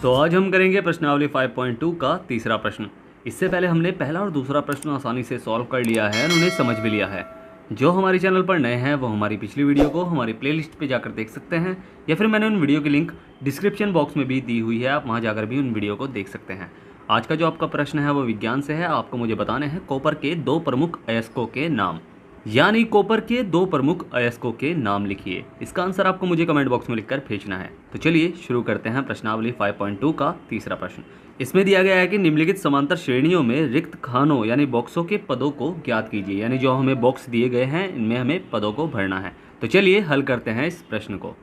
तो आज हम करेंगे प्रश्नावली 5.2 का तीसरा प्रश्न। इससे पहले हमने पहला और दूसरा प्रश्न आसानी से सॉल्व कर लिया है और उन्हें समझ भी लिया है। जो हमारे चैनल पर नए हैं वो हमारी पिछली वीडियो को हमारी प्लेलिस्ट पे जाकर देख सकते हैं, या फिर मैंने उन वीडियो की लिंक डिस्क्रिप्शन बॉक्स में भी दी हुई है, आप वहाँ जाकर भी उन वीडियो को देख सकते हैं। आज का जो आपका प्रश्न है वो विज्ञान से है। आपको मुझे बताने हैं कॉपर के दो प्रमुख अयस्कों के नाम, यानी कॉपर के दो प्रमुख अयस्कों के नाम लिखिए। इसका आंसर आपको मुझे कमेंट बॉक्स में लिखकर भेजना है। तो चलिए शुरू करते हैं प्रश्नावली 5.2 का तीसरा प्रश्न। इसमें दिया गया है कि निम्नलिखित समांतर श्रेणियों में रिक्त खानों यानी बॉक्सों के पदों को ज्ञात कीजिए, यानी जो हमें बॉक्स दिए गए हैं इनमें हमें पदों को भरना है। तो चलिए हल करते हैं इस प्रश्न को।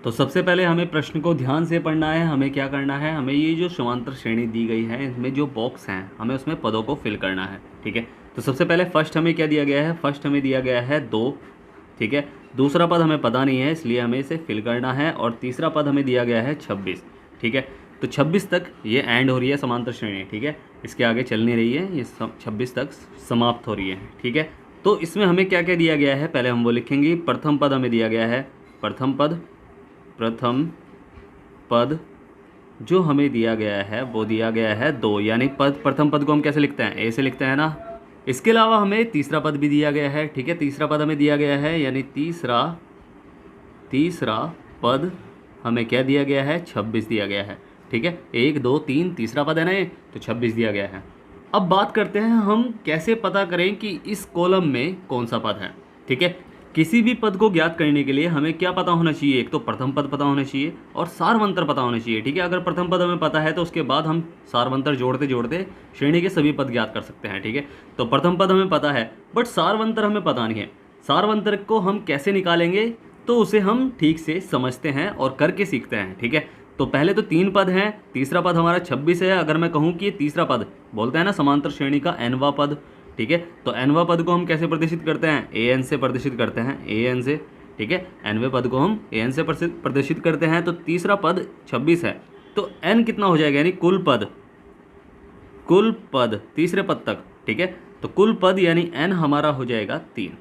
तो सबसे पहले हमें प्रश्न को ध्यान से पढ़ना है। हमें क्या करना है, हमें ये जो समांतर श्रेणी दी गई है इसमें जो बॉक्स हैं हमें उसमें पदों को फिल करना है। ठीक है, तो सबसे पहले फर्स्ट हमें क्या दिया गया है, फर्स्ट हमें दिया गया है 2। ठीक है, दूसरा पद हमें पता नहीं है इसलिए हमें इसे फिल करना है, और तीसरा पद हमें दिया गया है 26। ठीक है, तो 26 तक ये एंड हो रही है समांतर श्रेणी। ठीक है, इसके आगे चल नहीं रही है, ये 26 तक समाप्त हो रही है। ठीक है, तो इसमें हमें क्या क्या दिया गया है पहले हम वो लिखेंगे। प्रथम पद हमें दिया गया है, प्रथम पद जो हमें दिया गया है वो दिया गया है 2, यानी प्रथम पद को हम कैसे लिखते हैं, ए से लिखते हैं ना। इसके अलावा हमें तीसरा पद भी दिया गया है। ठीक है, तीसरा पद हमें दिया गया है, यानी तीसरा पद हमें क्या दिया गया है, 26 दिया गया है। ठीक है, 1 2 3 तीसरा पद है ना ये, तो 26 दिया गया है। अब बात करते हैं हम कैसे पता करें कि इस कॉलम में कौन सा पद है। ठीक है, किसी भी पद को ज्ञात करने के लिए हमें क्या पता होना चाहिए, एक तो प्रथम पद पता होना चाहिए और सारवंतर पता होना चाहिए। ठीक है, अगर प्रथम पद हमें पता है तो उसके बाद हम सारवंतर जोड़ते जोड़ते श्रेणी के सभी पद ज्ञात कर सकते हैं। ठीक है, तो प्रथम पद हमें पता है बट सारवंतर हमें पता नहीं है। सारवंतर को हम कैसे निकालेंगे, तो उसे हम ठीक से समझते हैं और करके सीखते हैं। ठीक है, तो पहले तो 3 पद हैं, तीसरा पद हमारा 26 है। अगर मैं कहूँ कि ये तीसरा पद बोलते हैं ना समांतर श्रेणी का nवां पद। ठीक है, तो nवां पद को हम कैसे प्रदर्शित करते हैं, an से प्रदर्शित करते हैं, an से। ठीक है, nवें पद को हम an से प्रदर्शित करते हैं। तो तीसरा पद 26 है, तो n कितना हो जाएगा, यानी कुल पद तीसरे पद तक। ठीक है, तो कुल पद यानी n हमारा हो जाएगा 3।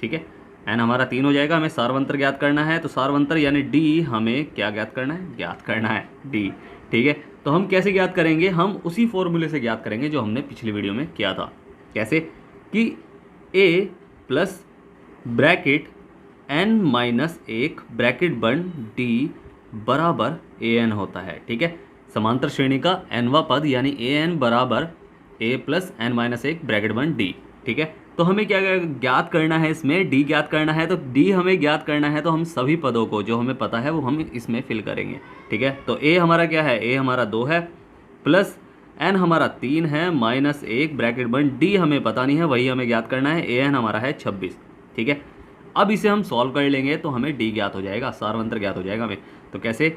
ठीक है, n हमारा 3 हो जाएगा। हमें सारवंतर ज्ञात करना है, तो सारवंतर यानी d हमें क्या ज्ञात करना है, d। ठीक है, तो हम कैसे ज्ञात करेंगे, हम उसी फॉर्मूले से ज्ञात करेंगे जो हमने पिछली वीडियो में किया था। कैसे कि a plus bracket n-1 bracket बंद d बराबर an होता है। ठीक है, समांतर श्रेणी का nवां पद यानी an बराबर a प्लस n-1 ब्रैकेट बंद d। ठीक है, तो हमें क्या ज्ञात करना है, इसमें d ज्ञात करना है। तो d हमें ज्ञात करना है, तो हम सभी पदों को जो हमें पता है वो हम इसमें फिल करेंगे। ठीक है, तो a हमारा क्या है, a हमारा 2 है, प्लस n हमारा 3 है, -1 ब्रैकेट बंद d हमें पता नहीं है, वही हमें ज्ञात करना है। an हमारा है 26। ठीक है, अब इसे हम सॉल्व कर लेंगे तो हमें d ज्ञात हो जाएगा, सारवंतर ज्ञात हो जाएगा हमें। तो कैसे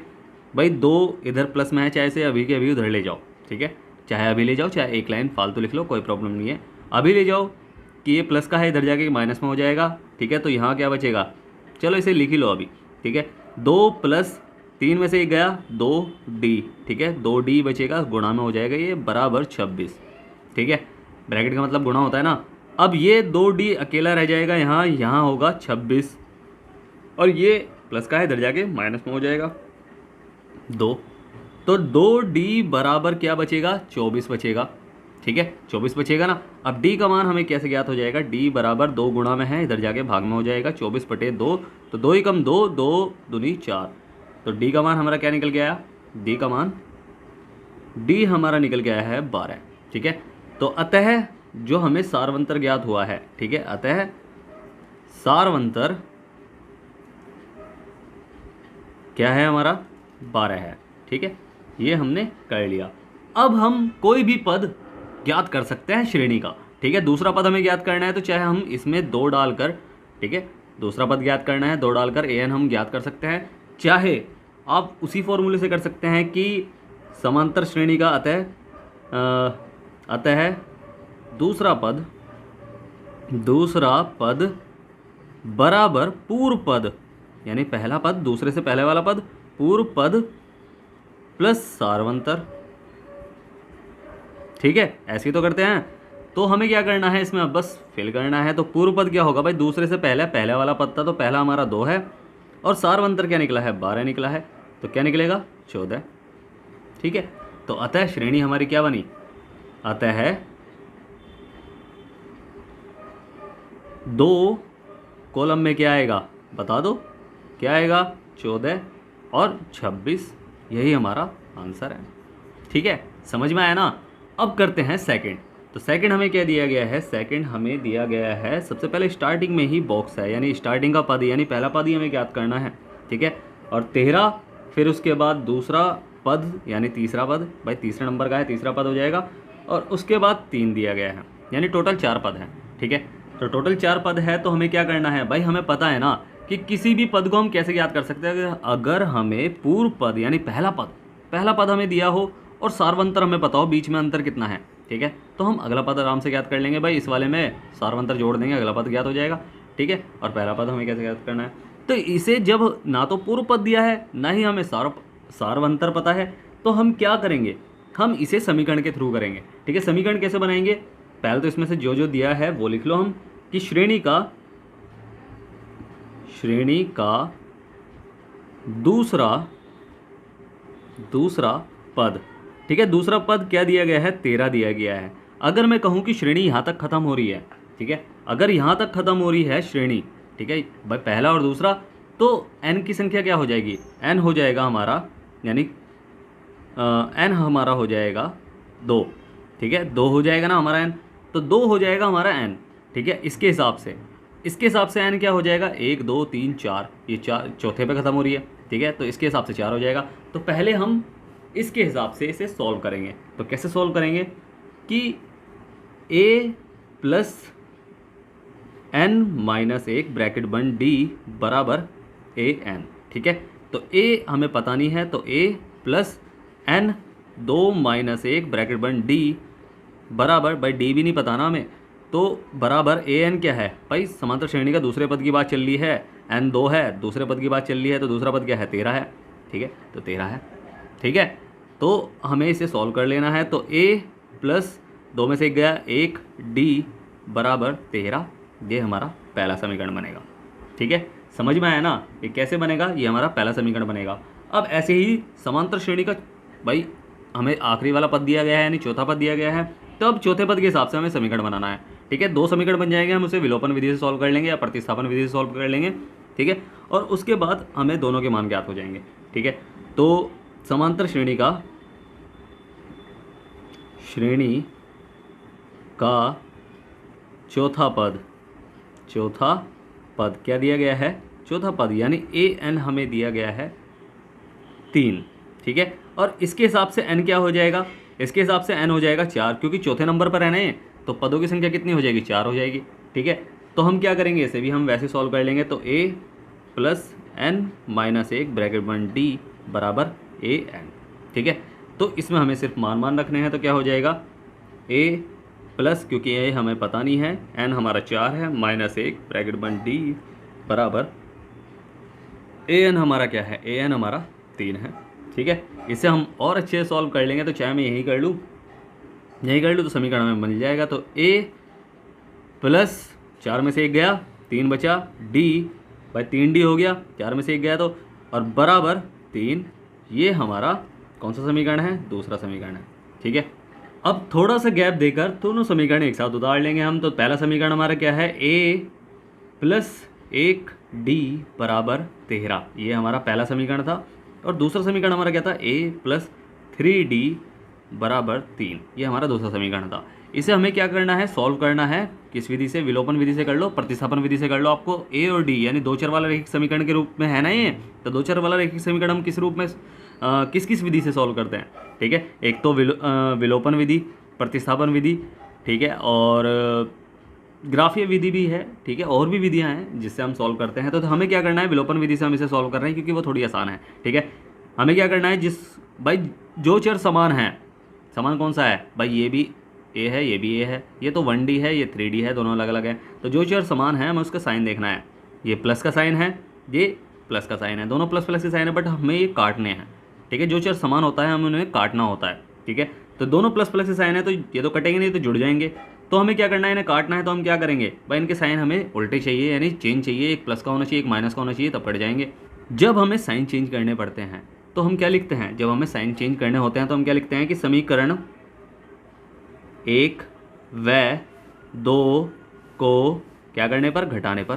भाई, 2 इधर प्लस में है, चाहे से अभी के अभी उधर ले जाओ। ठीक है, चाहे अभी ले जाओ, चाहे एक लाइन फालतू लिख लो, कोई प्रॉब्लम नहीं है। अभी ले जाओ कि ये प्लस का है, इधर जाके माइनस में हो जाएगा। ठीक है, तो यहाँ क्या बचेगा, चलो इसे लिख ही लो अभी। ठीक है, 2 + 3 में से एक गया 2d। ठीक है, 2d बचेगा, गुणा में हो जाएगा ये बराबर 26। ठीक है, ब्रैकेट का मतलब गुणा होता है ना। अब ये 2d अकेला रह जाएगा, यहाँ होगा 26, और ये प्लस का है, इधर जाके माइनस में हो जाएगा 2। तो 2d बराबर क्या बचेगा, 24 बचेगा। ठीक है, 24 बचेगा ना। अब d का मान हमें कैसे ज्ञात हो जाएगा, d बराबर 2 गुणा में है, इधर जाके भाग में हो जाएगा 24/2। तो 2 ही कम 2, 2 दूनी 4। तो d का मान हमारा क्या निकल गया, d का मान d हमारा निकल गया है 12। ठीक है, तो अतः जो हमें सारवंतर ज्ञात हुआ है, ठीक है, अतः सारवंतर क्या है हमारा, 12 है। ठीक है, ये हमने कर लिया। अब हम कोई भी पद ज्ञात कर सकते हैं श्रेणी का। ठीक है, दूसरा पद हमें ज्ञात करना है, तो चाहे हम इसमें 2 डालकर, ठीक है, दूसरा पद ज्ञात करना है, 2 डालकर an हम ज्ञात कर सकते हैं। चाहे आप उसी फॉर्मूले से कर सकते हैं कि समांतर श्रेणी का अतः दूसरा पद बराबर पूर्व पद, यानी पहला पद दूसरे से पहले वाला पद, पूर्व पद प्लस सारवंतर। ठीक है, ऐसे ही तो करते हैं। तो हमें क्या करना है, इसमें अब बस फिल करना है। तो पूर्व पद क्या होगा भाई, दूसरे से पहले वाला पद था, तो पहला हमारा 2 है, और सारवंतर क्या निकला है, 12 निकला है, तो क्या निकलेगा 14। ठीक है। तो अतः श्रेणी हमारी क्या बनी, अतः 2 कॉलम में क्या आएगा बता दो, क्या आएगा 14 और 26, यही हमारा आंसर है। ठीक है, समझ में आया ना। अब करते हैं सेकंड। तो सेकंड हमें क्या दिया गया है, सेकंड हमें दिया गया है सबसे पहले स्टार्टिंग में ही बॉक्स है, यानी स्टार्टिंग का पद यानी पहला पद ही हमें ज्ञात करना है। ठीक है, और 13, फिर उसके बाद दूसरा पद यानी तीसरा पद, भाई तीसरे नंबर का है तीसरा पद हो जाएगा, और उसके बाद 3 दिया गया है, यानी टोटल 4 पद हैं। ठीक है, तो टोटल 4 पद है। तो हमें क्या करना है भाई, हमें पता है ना कि किसी भी पद को हम कैसे याद कर सकते हैं, अगर हमें पूर्व पद यानी पहला पद हमें दिया हो और सार्वंतर हमें पता हो बीच में अंतर कितना है। ठीक है, तो हम अगला पद आराम से ज्ञात कर लेंगे भाई, इस वाले में सार्वंतर जोड़ देंगे, अगला पद ज्ञात हो जाएगा। ठीक है, और पहला पद हमें कैसे ज्ञात करना है, तो इसे जब ना तो पूर्व पद दिया है ना ही हमें सार्वंतर पता है, तो हम क्या करेंगे, हम इसे समीकरण के थ्रू करेंगे। ठीक है, समीकरण कैसे बनाएंगे, पहले तो इसमें से जो जो दिया है वो लिख लो हम, कि श्रेणी का दूसरा पद। ठीक है, दूसरा पद क्या दिया गया है, 13 दिया गया है। अगर मैं कहूँ कि श्रेणी यहाँ तक खत्म हो रही है, ठीक है, अगर यहाँ तक खत्म हो रही है श्रेणी, ठीक है भाई पहला और दूसरा, तो n की संख्या क्या हो जाएगी, n हो जाएगा हमारा, यानी n हमारा हो जाएगा 2। ठीक है, 2 हो जाएगा ना हमारा n, तो 2 हो जाएगा हमारा n। ठीक है, इसके हिसाब से n क्या हो जाएगा, 1 2 3 4, ये 4 चौथे पे ख़त्म हो रही है। ठीक है, तो इसके हिसाब से 4 हो जाएगा। तो पहले हम इसके हिसाब से इसे सॉल्व करेंगे। तो कैसे सॉल्व करेंगे कि a प्लस n-1 ब्रैकेट बंद d बराबर an। ठीक है, तो a हमें पता नहीं है, तो a प्लस n 2-1 ब्रैकेट बंद d बराबर, भाई d भी नहीं पता ना हमें, तो बराबर an क्या है भाई, समांतर श्रेणी का दूसरे पद की बात चल रही है, n 2 है, दूसरे पद की बात चल रही है, तो दूसरा पद क्या है 13 है। ठीक है, तो 13 है। ठीक है, तो हमें इसे सॉल्व कर लेना है। तो a प्लस 2 में से 1 गया 1 d बराबर 13, ये हमारा पहला समीकरण बनेगा। ठीक है, समझ में आया ना, ये कैसे बनेगा, ये हमारा पहला समीकरण बनेगा। अब ऐसे ही समांतर श्रेणी का भाई हमें आखिरी वाला पद दिया गया है, यानी चौथा पद दिया गया है, तो अब चौथे पद के हिसाब से हमें समीकरण बनाना है। ठीक है, 2 समीकरण बन जाएंगे, हम उसे विलोपन विधि से सॉल्व कर लेंगे या प्रतिस्थापन विधि से सॉल्व कर लेंगे। ठीक है, और उसके बाद हमें दोनों के मान ज्ञात हो जाएंगे। ठीक है, तो समांतर श्रेणी का चौथा पद क्या दिया गया है, चौथा पद यानी an हमें दिया गया है 3। ठीक है, और इसके हिसाब से n क्या हो जाएगा, इसके हिसाब से n हो जाएगा 4, क्योंकि चौथे नंबर पर है ना ये, तो पदों की संख्या कितनी हो जाएगी, 4 हो जाएगी। ठीक है, तो हम क्या करेंगे, इसे भी हम वैसे सॉल्व कर लेंगे। तो a प्लस n-1 ब्रैकेट बंद d बराबर an। ठीक है, तो इसमें हमें सिर्फ मान रखने हैं, तो क्या हो जाएगा a प्लस, क्योंकि a हमें पता नहीं है, n हमारा 4 है, -1 ब्रैकेट बंद d बराबर an हमारा क्या है, an हमारा 3 है। ठीक है, इसे हम और अच्छे से सॉल्व कर लेंगे, तो चाहे मैं यही कर लूँ तो समीकरण में बन जाएगा। तो a प्लस 4 में से 1 गया 3 बचा d, भाई 3d हो गया, 4 में से 1 गया तो, और बराबर 3, ये हमारा कौन सा समीकरण है, दूसरा समीकरण है। ठीक है, अब थोड़ा सा गैप देकर दोनों समीकरण एक साथ उतार लेंगे हम। तो पहला समीकरण हमारा क्या है, a प्लस 1d बराबर 13, ये हमारा पहला समीकरण था। और दूसरा समीकरण हमारा क्या था, a प्लस 3d बराबर 3, ये हमारा दूसरा समीकरण था। इसे हमें क्या करना है, सॉल्व करना है, किस विधि से, विलोपन विधि से कर लो, प्रतिस्थापन विधि से कर लो। आपको a और d यानी 2 चर वाला रैखिक समीकरण के रूप में है ना ये, तो 2 चर वाला रैखिक समीकरण हम किस रूप में किस विधि से सॉल्व करते हैं। ठीक है, एक तो विलोपन विधि, प्रतिस्थापन विधि, ठीक है, और ग्राफीय विधि भी है। ठीक है, और भी विधियां हैं जिससे हम सॉल्व करते हैं। तो हमें क्या करना है, विलोपन विधि से हम इसे सॉल्व कर रहे हैं क्योंकि वो थोड़ी आसान है। ठीक है, हमें क्या करना है, भाई जो चर समान है, समान कौन सा है भाई, ये भी a है, ये भी a है, ये तो 1d है, ये 3d है, दोनों अलग अलग है। तो जो चर समान है हमें उसका साइन देखना है, ये प्लस का साइन है, ये प्लस का साइन है, दोनों प्लस प्लस के साइन है, बट हमें ये काटने हैं। ठीक है, जो चर समान होता है हमें उन्हें काटना होता है। ठीक है, तो दोनों प्लस प्लस के साइन है, तो ये तो कटेंगे नहीं, तो जुड़ जाएंगे। तो हमें क्या करना है, इन्हें काटना है, तो हम क्या करेंगे भाई, इनके साइन हमें उल्टे चाहिए, यानी चेंज चाहिए, एक प्लस का होना चाहिए, एक माइनस का होना चाहिए, तब कट जाएंगे। जब हमें साइन चेंज करने पड़ते हैं, तो हम क्या लिखते हैं, जब हमें साइन चेंज करने होते हैं तो हम क्या लिखते हैं कि समीकरण 1 व 2 को क्या करने पर, घटाने पर।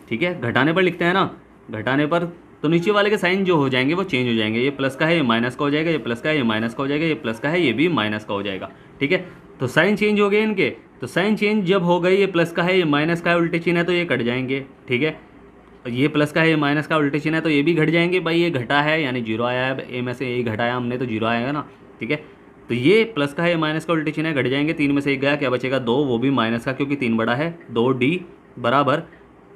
ठीक है, घटाने पर लिखते हैं ना, घटाने पर तो नीचे वाले के साइन जो हो जाएंगे वो चेंज हो जाएंगे। ये प्लस का है ये माइनस का हो जाएगा, ये प्लस का है ये माइनस का हो जाएगा, ये प्लस का है ये भी माइनस का हो जाएगा। ठीक है, तो साइन चेंज हो गए इनके, तो साइन चेंज जब हो गए, ये प्लस का है ये माइनस का है, उल्टे चिन्ह है तो ये कट जाएंगे। ठीक है, ये प्लस का है ये माइनस का उल्टे चिन्ह है तो ये भी घट जाएंगे। भाई ये घटा है यानी जीरो आया है, ए में से ये घटाया हमने तो जीरो आएगा ना। ठीक है, तो ये प्लस का है ये माइनस का उल्टे चिन्ह है, घट जाएंगे। 3 में से 1 गया, क्या बचेगा 2, वो भी माइनस का क्योंकि 3 बड़ा है। 2d बराबर,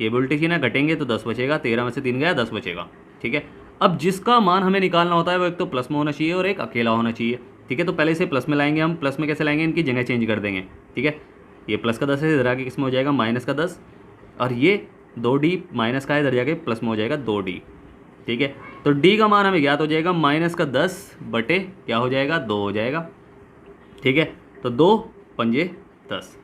ये भी उल्टे चिन्ह है, घटेंगे तो 10 बचेगा। 13 में से 3 गया 10 बचेगा। ठीक है, अब जिसका मान हमें निकालना होता है वो एक तो प्लस में होना चाहिए और एक अकेला होना चाहिए। ठीक है, तो पहले से प्लस में लाएंगे हम। प्लस में कैसे लाएंगे, इनकी जगह चेंज कर देंगे। ठीक है, ये प्लस का 10 है, इधर आके किस में हो जाएगा माइनस का 10, और ये 2d माइनस का है, इधर जाके प्लस में हो जाएगा 2d। ठीक है, तो d का मान हमें ज्ञात हो जाएगा माइनस का 10 बटे क्या हो जाएगा 2 हो जाएगा। ठीक है, तो 2 पंजे 10।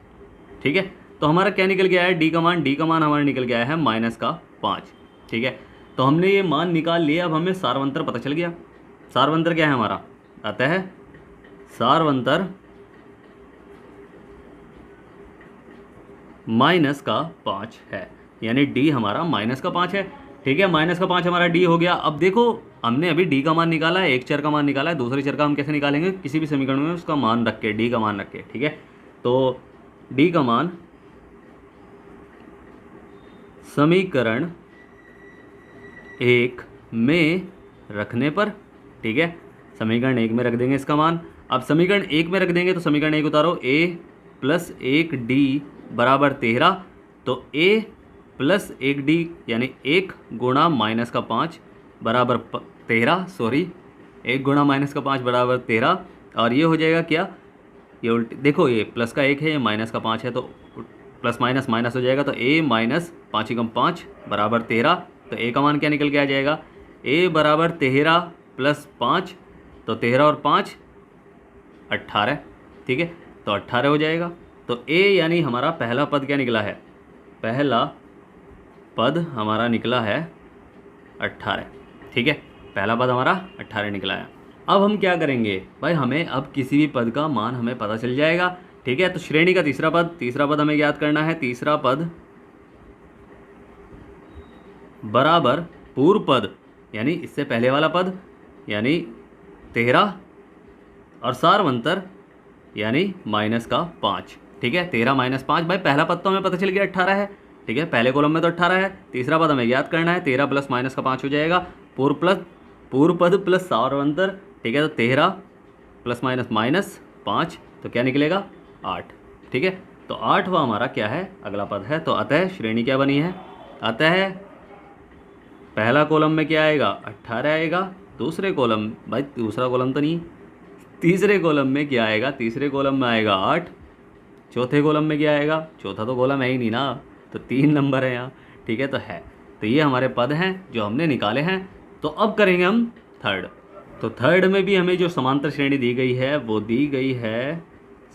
ठीक है, तो हमारा क्या निकल गया है, d का मान हमारा निकल गया है माइनस का 5। ठीक है, तो हमने ये मान निकाल लिया। अब हमें सारवंतर पता चल गया। सारवंतर क्या है हमारा, आता है सारवंतर माइनस का 5 है, यानी d हमारा माइनस का 5 है। ठीक है, माइनस का 5 हमारा d हो गया। अब देखो हमने अभी d का मान निकाला है, एक चर का मान निकाला है, दूसरे चर का हम कैसे निकालेंगे, किसी भी समीकरण में उसका मान रख के, d का मान रख के। ठीक है, तो d का मान समीकरण 1 में रखने पर, ठीक है, समीकरण 1 में रख देंगे इसका मान। अब समीकरण 1 में रख देंगे तो समीकरण 1 उतारो, a प्लस 1d बराबर 13, तो a प्लस 1d यानी 1 गुणा माइनस का 5 बराबर 13, सॉरी 1 गुणा माइनस का 5 बराबर 13, और ये हो जाएगा क्या, ये उल्टी देखो, ये प्लस का 1 है, ये माइनस का 5 है, तो प्लस माइनस माइनस हो जाएगा, तो a माइनस 5 एकम 5 बराबर 13। तो a का मान क्या निकल के आ जाएगा, a बराबर 13 प्लस 5, तो 13 और 5 18। ठीक है, तो 18 हो जाएगा। तो a यानी हमारा पहला पद क्या निकला है, पहला पद हमारा निकला है 18। ठीक है, पहला पद हमारा 18 निकला है। अब हम क्या करेंगे भाई, हमें अब किसी भी पद का मान हमें पता चल जाएगा। ठीक है, तो श्रेणी का तीसरा पद हमें याद करना है। तीसरा पद बराबर पूर्व पद यानी इससे पहले वाला पद यानी 13, और सारवंतर यानी माइनस का 5। ठीक है, 13 माइनस 5, भाई पहला पद तो हमें पता चल गया 18 है। ठीक है, पहले कॉलम में तो 18 है। तीसरा पद हमें याद करना है, 13 प्लस माइनस का 5 हो जाएगा, पूर्व पद प्लस सारवंतर। ठीक है, तो 13 प्लस माइनस माइनस 5, तो क्या निकलेगा 8। ठीक है, तो 8वां हमारा क्या है, अगला पद है। तो अतः श्रेणी क्या बनी है, अतः पहला कॉलम में क्या आएगा 18 आएगा, दूसरे कॉलम, भाई दूसरा कॉलम तो नहीं, तीसरे कॉलम में क्या आएगा, तीसरे कॉलम में आएगा 8, चौथे कॉलम में क्या आएगा, चौथा तो कॉलम है ही नहीं ना, तो 3 नंबर है यहाँ। ठीक है, तो है, तो ये हमारे पद हैं जो हमने निकाले हैं। तो अब करेंगे हम थर्ड। तो थर्ड में भी हमें जो समांतर श्रेणी दी गई है वो दी गई है,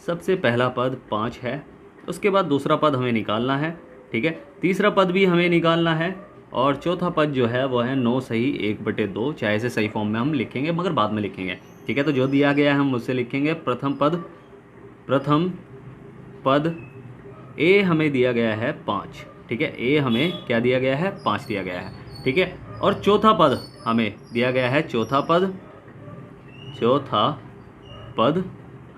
सबसे पहला पद 5 है, उसके बाद दूसरा पद हमें निकालना है। ठीक है, तीसरा पद भी हमें निकालना है, और चौथा पद जो है वो है 9 सही 1/2, चाहे इसे सही फॉर्म में हम लिखेंगे मगर बाद में लिखेंगे। ठीक है, तो जो दिया गया है हम उससे लिखेंगे। प्रथम पद a हमें दिया गया है 5। ठीक है, a हमें क्या दिया गया है, 5 दिया गया है। ठीक है, और चौथा पद हमें दिया गया है, चौथा पद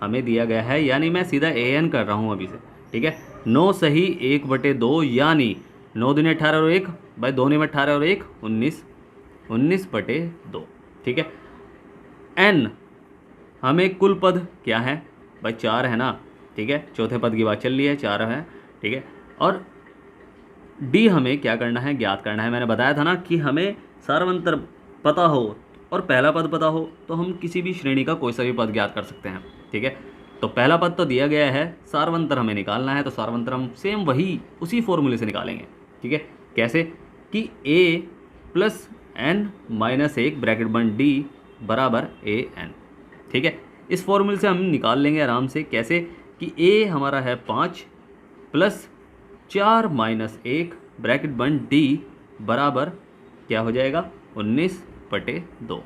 हमें दिया गया है, यानी मैं सीधा an कर रहा हूँ अभी से। ठीक है, 9 सही 1/2 यानी 9 दूनी 18 और 1, भाई 2 में 18 और 1 19/2। ठीक है, n हमें कुल पद क्या है, भाई 4 है ना। ठीक है, चौथे पद की बात चल रही है, 4 है। ठीक है, और d हमें क्या करना है, ज्ञात करना है। मैंने बताया था ना कि हमें सारवंतर पता हो और पहला पद पता हो तो हम किसी भी श्रेणी का कोई सा भी पद ज्ञात कर सकते हैं। ठीक है, तो पहला पद तो दिया गया है, सारवंतर हमें निकालना है, तो सारवंतर हम सेम वही उसी फॉर्मूले से निकालेंगे। ठीक है, कैसे कि a plus n minus 1 bracket बंद d बराबर an। ठीक है, इस फॉर्मूले से हम निकाल लेंगे आराम से। कैसे कि a हमारा है 5 प्लस 4 माइनस 1 ब्रैकेट बंद d बराबर क्या हो जाएगा 19/2।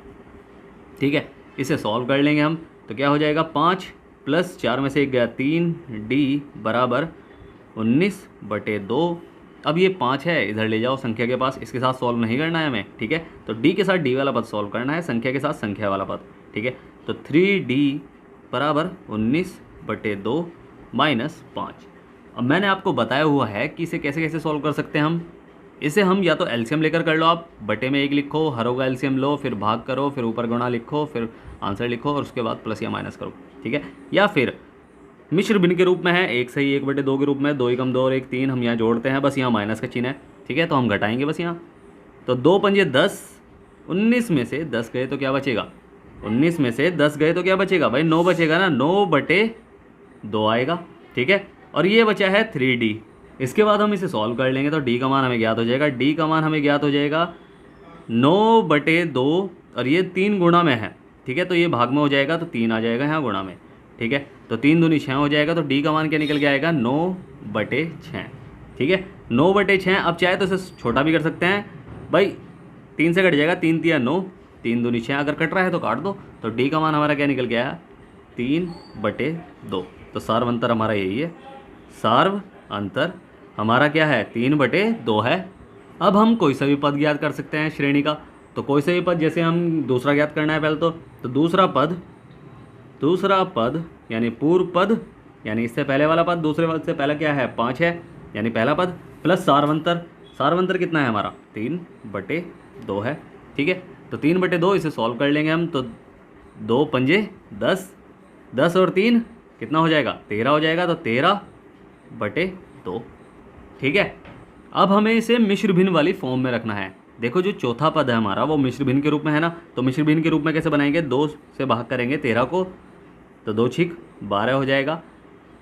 ठीक है, इसे सॉल्व कर लेंगे हम, तो क्या हो जाएगा 5 प्लस 4 में से 1 गया 3, डी बराबर 19/2। अब ये 5 है, इधर ले जाओ संख्या के पास, इसके साथ सॉल्व नहीं करना है हमें, ठीक है। तो डी के साथ डी वाला पद सॉल्व करना है, संख्या के साथ संख्या वाला पद, ठीक है। तो 3d बराबर 19/2 माइनस 5। अब मैंने आपको बताया हुआ है कि इसे कैसे कैसे सॉल्व कर सकते हैं हम। इसे हम या तो एलसीएम लेकर कर लो, आप बटे में 1 लिखो, हर होगा एलसीएम लो, फिर भाग करो, फिर ऊपर गुणा लिखो, फिर आंसर लिखो और उसके बाद प्लस या माइनस करो, ठीक है। या फिर मिश्र भिन्न के रूप में है, 1 सही 1/2 के रूप में, 2 एकम 2 और 1 3, हम यहाँ जोड़ते हैं, बस यहाँ माइनस का चिन्ह है, ठीक है। तो हम घटाएंगे बस यहाँ, तो 2 पंजे 10, 19 में से 10 गए तो क्या बचेगा, 19 में से 10 गए तो क्या बचेगा भाई, 9 बचेगा ना, 9/2 आएगा, ठीक है। और ये बचा है 3d। इसके बाद हम इसे सॉल्व कर लेंगे, तो d का मान हमें ज्ञात हो जाएगा, d का मान हमें ज्ञात हो जाएगा 9/2, और ये 3 गुणा में है, ठीक है। तो ये भाग में हो जाएगा तो 3 आ जाएगा यहाँ गुणा में, ठीक है। तो 3 दूनी 6 हो जाएगा, तो d का मान क्या निकल के आएगा 9/6, ठीक है। 9/6। अब चाहे तो इसे छोटा भी कर सकते हैं भाई, 3 से कट जाएगा, 3 3 9, 3 दूनी 6, अगर कट रहा है तो काट दो। तो d का मान हमारा क्या निकल गया है 3/2। तो सार्व अंतर हमारा यही है, सार्व अंतर हमारा क्या है 3/2 है। अब हम कोई सा भी पद ज्ञात कर सकते हैं श्रेणी का, तो कोई सा भी पद, जैसे हम दूसरा ज्ञात करना है पहले तो दूसरा पद यानी पूर्व पद, यानी इससे पहले वाला पद, दूसरे पद से पहला क्या है 5 है, यानी पहला पद, प्लस सार्वंतर। सार्वंतर कितना है हमारा 3/2 है, ठीक है। तो 3/2 इसे सॉल्व कर लेंगे हम, तो 2 पंजे 10, 10 और 3 कितना हो जाएगा 13 हो जाएगा, तो 13/2, ठीक है। अब हमें इसे मिश्र भिन्न वाली फॉर्म में रखना है। देखो जो चौथा पद है हमारा वो मिश्र भिन्न के रूप में है ना, तो मिश्र भिन्न के रूप में कैसे बनाएंगे, 2 से भाग करेंगे 13 को, तो 2 छिक 12 हो जाएगा,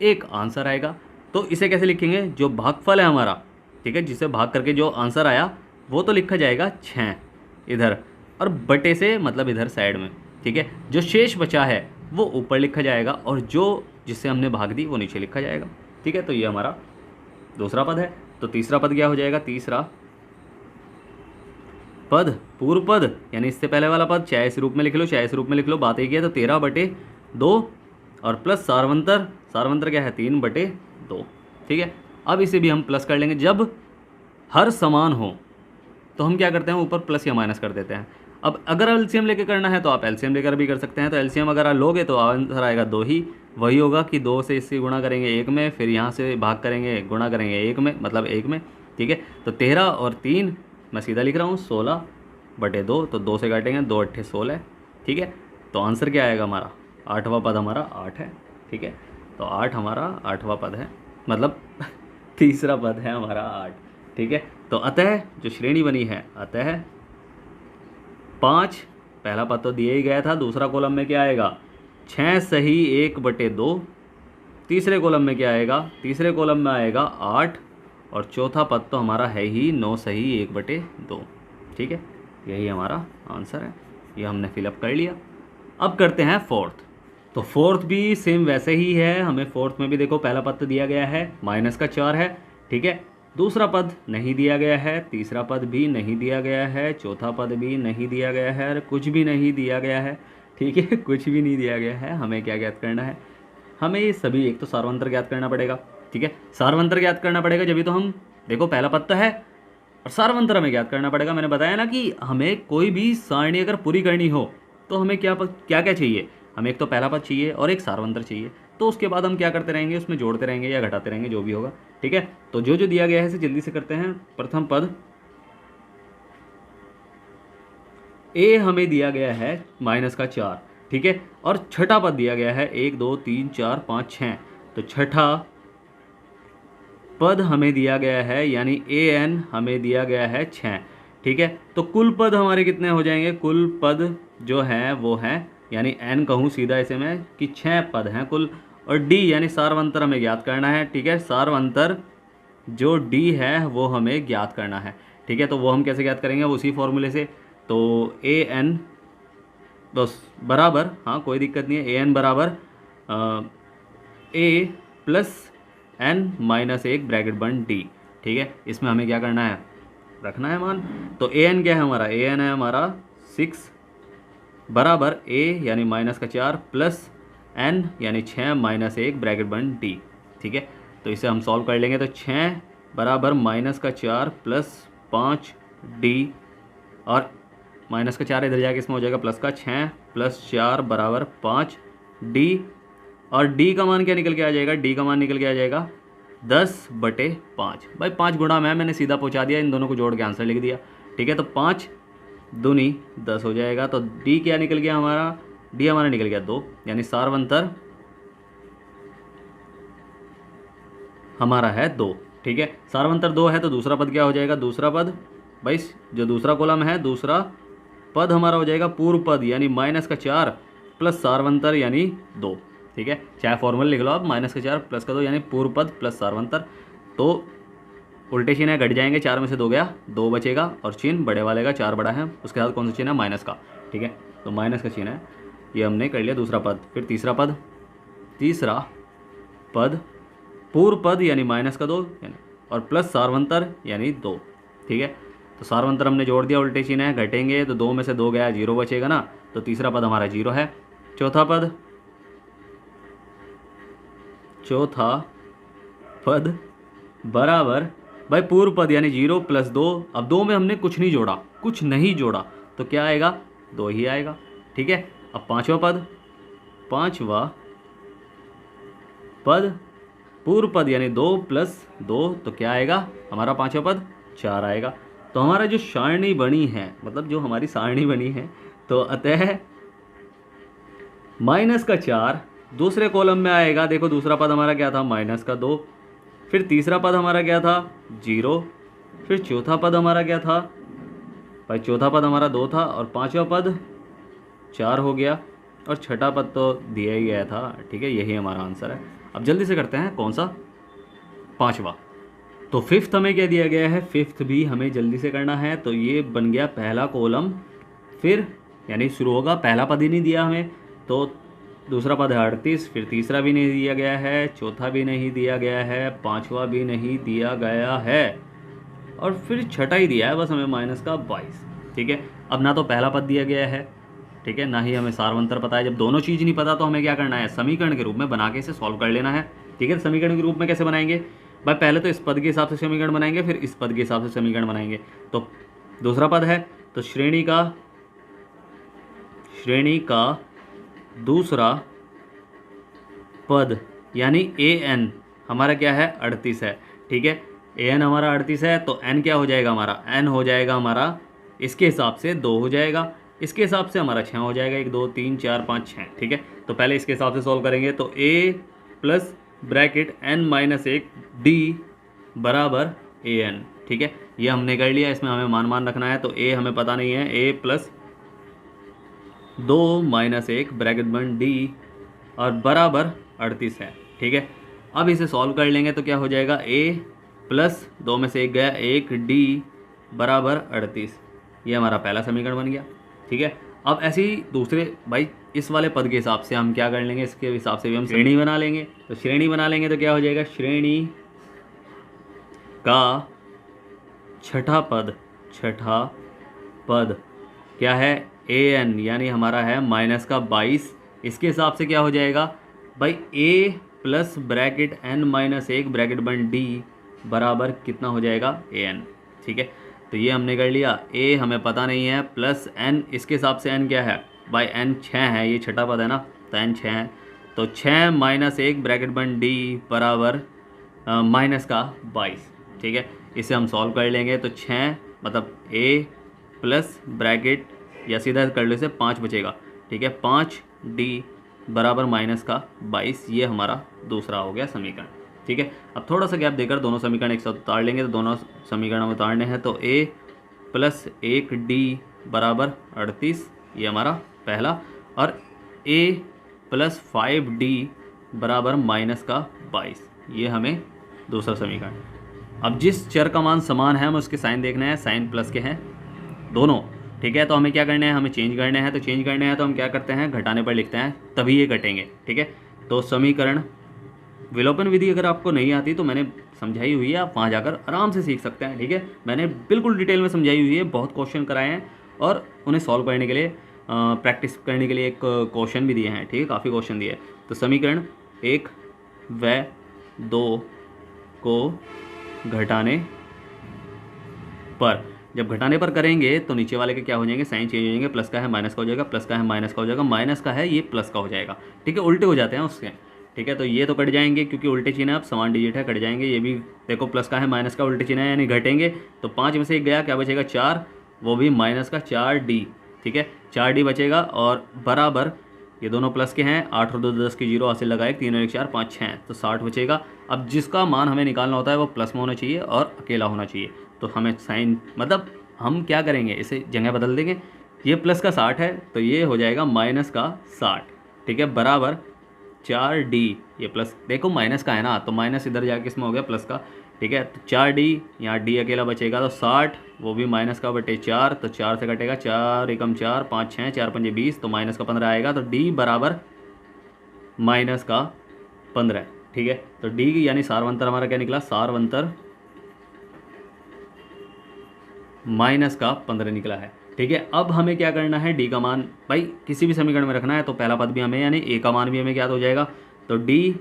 एक आंसर आएगा। तो इसे कैसे लिखेंगे, जो भागफल है हमारा, ठीक है, जिसे भाग करके जो आंसर आया वो तो लिखा जाएगा 6 इधर, और बटे से मतलब इधर साइड में, ठीक है। जो शेष बचा है वो ऊपर लिखा जाएगा, और जो जिससे हमने भाग दी वो नीचे लिखा जाएगा, ठीक है। तो ये हमारा दूसरा पद है। तो तीसरा पद क्या हो जाएगा, तीसरा पद पूर्व पद, यानी इससे पहले वाला पद, चाहे इस रूप में लिख लो चाहे इस रूप में लिख लो, बात एक ही है। तो 13/2 और प्लस सार्वंतर, सार्वंतर क्या है 3/2, ठीक है। अब इसे भी हम प्लस कर लेंगे, जब हर समान हो तो हम क्या करते हैं ऊपर प्लस या माइनस कर देते हैं। अब अगर एलसीएम लेके करना है तो आप एलसीएम लेकर भी कर सकते हैं। तो एलसीएम अगर आप लोगे तो आंसर आएगा 2 ही, वही होगा कि 2 से इससे गुणा करेंगे 1 में, फिर यहाँ से भाग करेंगे गुणा करेंगे 1 में, मतलब 1 में, ठीक है। तो 13 और 3 मैं सीधा लिख रहा हूँ 16/2, तो 2 से काटेंगे, 2 8 16, ठीक है। तो आंसर क्या आएगा हमारा, 8वां पद हमारा 8 है, ठीक है। तो 8 हमारा 8वां पद है, मतलब तीसरा पद है हमारा 8, ठीक है। तो अतः जो श्रेणी बनी है, अतः 5 पहला पद तो दिया ही गया था, दूसरा कॉलम में क्या आएगा 6 सही 1/2, तीसरे कॉलम में क्या आएगा, तीसरे कॉलम में आएगा 8, और चौथा पद तो हमारा है ही 9 सही 1/2, ठीक है। यही हमारा आंसर है, ये हमने फिलअप कर लिया। अब करते हैं फोर्थ। तो फोर्थ भी सेम वैसे ही है, हमें फोर्थ में भी देखो पहला पद तो दिया गया है -4 है, ठीक है। दूसरा पद नहीं दिया गया है, तीसरा पद भी नहीं दिया गया है, चौथा पद भी नहीं दिया गया है, और कुछ भी नहीं दिया गया है, ठीक है। कुछ भी नहीं दिया गया है। हमें क्या ज्ञात करना है, हमें ये सभी, एक तो सार्वंतर ज्ञात करना पड़ेगा, ठीक है। सार्वंतर ज्ञात करना पड़ेगा, जब भी तो हम देखो पहला पद तो है और सार्वंतर हमें ज्ञात करना पड़ेगा। मैंने बताया ना कि हमें कोई भी सारणी अगर पूरी करनी हो तो हमें क्या क्या क्या चाहिए, हमें एक तो पहला पद चाहिए और एक सार्वंतर चाहिए। तो उसके बाद हम क्या करते रहेंगे, उसमें जोड़ते रहेंगे या घटाते रहेंगे, जो भी होगा, ठीक है। तो जो जो दिया गया है इसे जल्दी से करते हैं। प्रथम पद ए हमें दिया गया है -4, ठीक है। और छठा पद दिया गया है 1 2 3 4 5 6, तो छठा पद हमें दिया गया है, यानी an हमें दिया गया है 6, ठीक है। तो कुल पद हमारे कितने हो जाएंगे, कुल पद जो हैं वो हैं, यानी n कहूँ सीधा इसे मैं कि 6 पद हैं कुल, और d यानी सार्वंतर हमें ज्ञात करना है, ठीक है। सार्वंतर जो d है वो हमें ज्ञात करना है, ठीक है। तो वो हम कैसे ज्ञात करेंगे, उसी फॉर्मूले से। तो an बस बराबर, हाँ कोई दिक्कत नहीं है, an बराबर a प्लस n-1 ब्रैकेट बंद d, ठीक है। इसमें हमें क्या करना है, रखना है मान। तो an क्या है हमारा, an है हमारा 6 बराबर a यानी -4 प्लस n यानी 6 -1 ब्रैकेट बंद d। ठीक है, तो इसे हम सॉल्व कर लेंगे। तो 6 बराबर -4 प्लस 5d और -4 इधर जाके इसमें हो जाएगा प्लस का 6 प्लस 4 बराबर 5d और d का मान क्या निकल के आ जाएगा, d का मान निकल के आ जाएगा 10/5। भाई 5 गुणा में मैंने सीधा पहुंचा दिया, इन दोनों को जोड़ के आंसर लिख दिया। ठीक है, तो 5 दूनी 10 हो जाएगा। तो d क्या निकल गया हमारा, d हमारा निकल गया 2, यानी सार्वंतर हमारा है 2। ठीक है, सार्वंतर 2 है तो दूसरा पद क्या हो जाएगा, दूसरा पद भाई जो दूसरा कॉलम है दूसरा पद हमारा हो जाएगा पूर्व पद यानी -4 प्लस सार्वंतर यानी 2। ठीक है, चाहे फॉर्मूला लिख लो आप, -4 प्लस का 2 यानी पूर्व पद प्लस सार्वंतर। तो उल्टे चिन्ह घट जाएंगे, 4 में से 2 गया, 2 बचेगा और चिन्ह बड़े वाले का 4 बड़ा है, उसके साथ कौन सा चिन्ह है, माइनस का। ठीक है, तो माइनस का चिन्ह है, ये हमने कर लिया दूसरा पद। फिर तीसरा पद, तीसरा पद पूर्व पद यानी -2 यानी और प्लस सार्वंतर यानी 2। ठीक है, तो सार्वंतर हमने जोड़ दिया, उल्टे चिन्ह है, घटेंगे तो 2 में से 2 गया, 0 बचेगा ना, तो तीसरा पद हमारा 0 है। चौथा पद बराबर भाई पूर्व पद यानी 0 प्लस 2। अब 2 में हमने कुछ नहीं जोड़ा, तो क्या आएगा, 2 ही आएगा। ठीक है, अब पांचवा पद पूर्व पद यानी 2 प्लस 2, तो क्या आएगा हमारा पांचवा पद, 4 आएगा। तो हमारा जो सारणी बनी है, मतलब जो हमारी सारणी बनी है, तो अतः -4 दूसरे कॉलम में आएगा। देखो दूसरा पद हमारा क्या था, -2, फिर तीसरा पद हमारा क्या था, 0, फिर चौथा पद हमारा क्या था भाई, चौथा पद हमारा 2 था और पांचवा पद 4 हो गया और छठा पद तो दिया ही गया था। ठीक है, यही हमारा आंसर है। अब जल्दी से करते हैं कौन सा, पांचवा। तो फिफ्थ हमें क्या दिया गया है, फिफ्थ भी हमें जल्दी से करना है। तो ये बन गया पहला कॉलम, फिर यानी शुरू होगा, पहला पद ही नहीं दिया हमें, तो दूसरा पद है 38, फिर तीसरा भी नहीं दिया गया है, चौथा भी नहीं दिया गया है, पांचवा भी नहीं दिया गया है और फिर छठा ही दिया है बस हमें -22। ठीक है, अब ना तो पहला पद दिया गया है, ठीक है, ना ही हमें सार्वंतर पता है। जब दोनों चीज़ नहीं पता तो हमें क्या करना है, समीकरण के रूप में बना के इसे सॉल्व कर लेना है। ठीक है, समीकरण के रूप में कैसे बनाएंगे भाई, पहले तो इस पद के हिसाब से समीकरण बनाएंगे, फिर इस पद के हिसाब से समीकरण बनाएंगे। तो दूसरा पद है तो श्रेणी का दूसरा पद यानी an हमारा क्या है, 38 है। ठीक है, an हमारा 38 है, तो n क्या हो जाएगा हमारा, n हो जाएगा हमारा इसके हिसाब से 2 हो जाएगा, इसके हिसाब से हमारा 6 हो जाएगा, 1 2 3 4 5 6। ठीक है, तो पहले इसके हिसाब से सॉल्व करेंगे। तो a plus bracket n-1 d बराबर an। ठीक है, ये हमने कर लिया, इसमें हमें मान रखना है। तो a हमें पता नहीं है, a प्लस 2 - 1 ब्रैकेट बंद d और बराबर 38 है। ठीक है, अब इसे सॉल्व कर लेंगे तो क्या हो जाएगा, a प्लस 2 में से 1 गया, 1 d बराबर 38। ये हमारा पहला समीकरण बन गया। ठीक है, अब ऐसे ही दूसरे भाई इस वाले पद के हिसाब से हम क्या कर लेंगे, इसके हिसाब से भी हम श्रेणी बना लेंगे। तो श्रेणी बना लेंगे तो क्या हो जाएगा, श्रेणी का छठा पद क्या है, an यानी हमारा है -22। इसके हिसाब से क्या हो जाएगा भाई, a plus bracket n-1 bracket बंद d बराबर कितना हो जाएगा, an। ठीक है, तो ये हमने कर लिया। a हमें पता नहीं है, प्लस n इसके हिसाब से n क्या है भाई, n 6 है, ये छठा पद है ना, तो n 6 है, तो 6 - 1 ब्रैकेट बंद d बराबर -22। ठीक है, इसे हम सॉल्व कर लेंगे। तो 6 मतलब a प्लस ब्रैकेट या सीधा कर लो इसे, 5 बचेगा। ठीक है, 5d बराबर -22, ये हमारा दूसरा हो गया समीकरण। ठीक है, अब थोड़ा सा गैप देकर दोनों समीकरण एक साथ उतार लेंगे। तो दोनों समीकरण में उतारने हैं, तो a प्लस 1d बराबर 38, ये हमारा पहला, और a प्लस 5d बराबर -22, ये हमें दूसरा समीकरण। अब जिस चर का मान समान है हमें उसके साइन देखना है, साइन प्लस के हैं दोनों। ठीक है, तो हमें क्या करना है, हमें चेंज करने हैं। तो चेंज करने हैं तो हम क्या करते हैं, घटाने पर लिखते हैं, तभी ये घटेंगे। ठीक है, तो समीकरण विलोपन विधि अगर आपको नहीं आती तो मैंने समझाई हुई है, आप वहाँ जाकर आराम से सीख सकते हैं। ठीक है, मैंने बिल्कुल डिटेल में समझाई हुई है, बहुत क्वेश्चन कराए हैं और उन्हें सॉल्व करने के लिए प्रैक्टिस करने के लिए एक क्वेश्चन भी दिए हैं, ठीक है, काफ़ी क्वेश्चन दिए हैं। तो समीकरण 1 व 2 को घटाने पर, जब घटाने पर करेंगे तो नीचे वाले के क्या हो जाएंगे, साइन चेंज हो जाएंगे, प्लस का है माइनस का हो जाएगा, प्लस का है माइनस का हो जाएगा, माइनस का है ये प्लस का हो जाएगा, ठीक है, उल्टे हो जाते हैं उसके, ठीक है। तो ये तो कट जाएंगे क्योंकि उल्टे चिन्ह है, अब समान डिजिट है, कट जाएंगे। ये भी देखो प्लस का है माइनस का उल्टे चिन्ह है यानी घटेंगे, तो 5 में से 1 गया, क्या बचेगा 4, वो भी माइनस का 4D, ठीक है, 4D बचेगा। और बराबर ये दोनों प्लस के हैं, 8 और 2 10 की 0 हासिल लगाए, 3 और 1 4 5 6, तो 60 बचेगा। अब जिसका मान हमें निकालना होता है वो प्लस में होना चाहिए और अकेला होना चाहिए, तो हमें साइन मतलब हम क्या करेंगे, इसे जगह बदल देंगे, ये प्लस का 60 है तो ये हो जाएगा माइनस का 60, ठीक है, बराबर 4D, ये प्लस देखो माइनस का है ना, तो माइनस इधर जाके इसमें हो गया प्लस का, ठीक है, तो 4D, यहाँ D अकेला बचेगा, तो 60 वो भी माइनस का बटे 4, तो 4 से कटेगा, 4 एकम 4 5 6 4 5 20, तो माइनस का 15 आएगा, तो D बराबर माइनस का 15, ठीक है। तो D यानी सारवंतर हमारा क्या निकला, सारवंतर माइनस का 15 निकला है, ठीक है। अब हमें क्या करना है, D का मान भाई किसी भी समीकरण में रखना है, तो पहला पद भी हमें यानी A का मान भी हमें ज्ञात हो जाएगा, तो D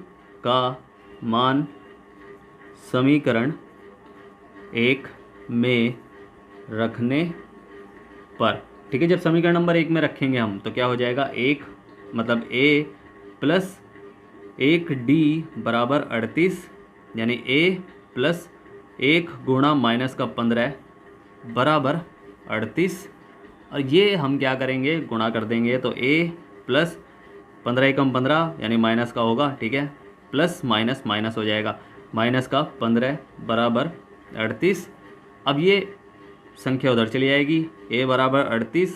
का मान समीकरण 1 में रखने पर, ठीक है, जब समीकरण नंबर 1 में रखेंगे हम तो क्या हो जाएगा, 1 मतलब A प्लस 1D बराबर 38, यानी A प्लस 1 गुणा माइनस का 15 बराबर 38, और ये हम क्या करेंगे, गुणा कर देंगे, तो A प्लस 15 एकम 15 यानी माइनस का होगा, ठीक है, प्लस माइनस माइनस हो जाएगा, माइनस का 15 बराबर 38। अब ये संख्या उधर चली जाएगी, A बराबर 38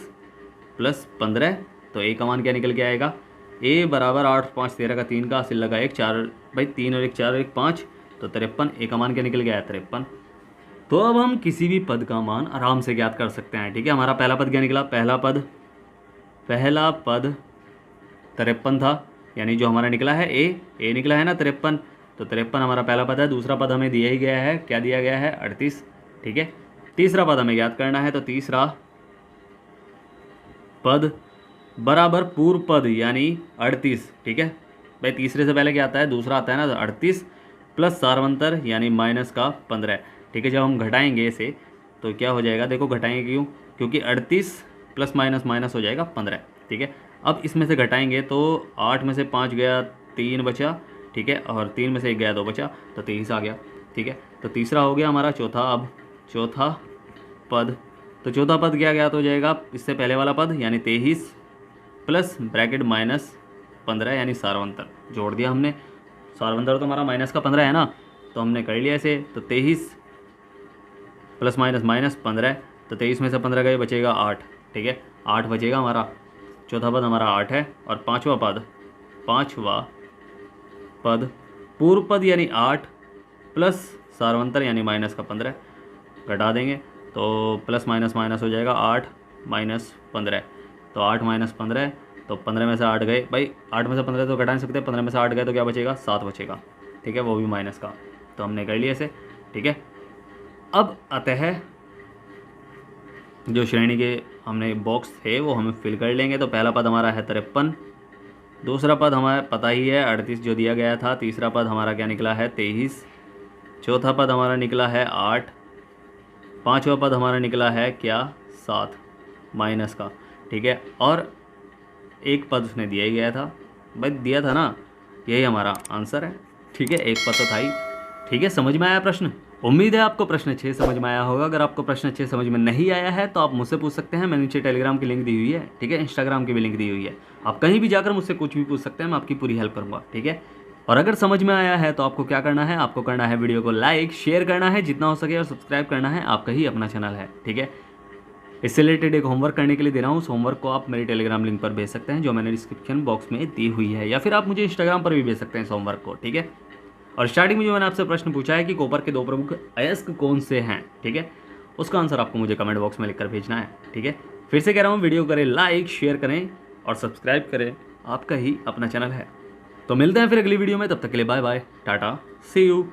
प्लस 15, तो A का मान क्या निकल के आएगा, A बराबर 8 5 13 का 3 का हासिल लगा 1 4 भाई 3 और 1 4 और 1 5, तो 53, A का मान क्या निकल गया है 53। तो अब हम किसी भी पद का मान आराम से ज्ञात कर सकते हैं, ठीक है। हमारा पहला पद क्या निकला, पहला पद 53 था, यानी जो हमारा निकला है A निकला है ना 53, तो 53 हमारा पहला पद है। दूसरा पद हमें दिया ही गया है, क्या दिया गया है 38, ठीक है। तीसरा पद हमें ज्ञात करना है, तो तीसरा पद बराबर पूर्व पद यानी 38, ठीक है भाई, तीसरे से पहले क्या आता है, दूसरा आता है ना, तो 38 प्लस सारवंतर यानी माइनस का 15, ठीक है। जब हम घटाएंगे इसे तो क्या हो जाएगा, देखो घटाएंगे क्यों, क्योंकि 38 प्लस माइनस माइनस हो जाएगा 15, ठीक है। अब इसमें से घटाएंगे तो 8 में से 5 गया 3 बचा, ठीक है, और 3 में से 1 गया 2 बचा, तो 23 आ गया, ठीक है। तो तीसरा हो गया हमारा चौथा। अब चौथा पद, तो चौथा पद क्या ज्ञात हो जाएगा, इससे पहले वाला पद यानी 23 प्लस ब्रैकेट माइनस 15 यानी सारवंतर, जोड़ दिया हमने, सारवंतर तो हमारा माइनस का 15 है ना, तो हमने कर लिया इसे, तो 23 प्लस माइनस माइनस 15, तो 23 में से 15 गए बचेगा 8, ठीक है, 8 बचेगा हमारा, चौथा पद हमारा 8 है। और पांचवा पद पूर्व पद यानी 8 प्लस सारवंतर यानी माइनस का 15, घटा देंगे तो प्लस माइनस माइनस हो जाएगा, 8 माइनस 15, तो 8 माइनस 15, तो 15 में से 8 गए भाई, 8 में से 15 तो घटा नहीं सकते, 15 में से 8 गए तो क्या बचेगा 7 बचेगा, ठीक है, वो भी माइनस का, तो हमने कर लिया इसे, ठीक है। अब अतः जो श्रेणी के हमने बॉक्स थे वो हमें फिल कर लेंगे। तो पहला पद हमारा है 53, दूसरा पद हमारा पता ही है 38 जो दिया गया था, तीसरा पद हमारा क्या निकला है 23, चौथा पद हमारा निकला है 8, पांचवा पद हमारा निकला है क्या 7 माइनस का, ठीक है। और एक पद उसने दिया ही गया था भाई, दिया था ना, यही हमारा आंसर है, ठीक है, एक पद तो था ही, ठीक है। समझ में आया प्रश्न, उम्मीद है आपको प्रश्न अच्छे समझ में आया होगा। अगर आपको प्रश्न अच्छे समझ में नहीं आया है तो आप मुझसे पूछ सकते हैं, मैंने नीचे टेलीग्राम की लिंक दी हुई है, ठीक है, इंस्टाग्राम की भी लिंक दी हुई है, आप कहीं भी जाकर मुझसे कुछ भी पूछ सकते हैं, मैं आपकी पूरी हेल्प करूँगा, ठीक है। और अगर समझ में आया है तो आपको क्या करना है, आपको करना है वीडियो को लाइक शेयर करना है जितना हो सके, और सब्सक्राइब करना है, आपका ही अपना चैनल है, ठीक है। इससे रिलेटेड एक होमवर्क करने के लिए दे रहा हूँ, उस होमवर्क को आप मेरे टेलीग्राम लिंक पर भेज सकते हैं जो मैंने डिस्क्रिप्शन बॉक्स में दी हुई है, या फिर आप मुझे इंस्टाग्राम पर भी भेज सकते हैं इस होमवर्क को, ठीक है। और स्टार्टिंग में जो मैंने आपसे प्रश्न पूछा है कि कॉपर के 2 प्रमुख अयस्क कौन से हैं, ठीक है, उसका आंसर आपको मुझे कमेंट बॉक्स में लिखकर भेजना है, ठीक है। फिर से कह रहा हूँ, वीडियो करें लाइक शेयर करें और सब्सक्राइब करें, आपका ही अपना चैनल है। तो मिलते हैं फिर अगली वीडियो में, तब तक के लिए bye bye, tata, see you.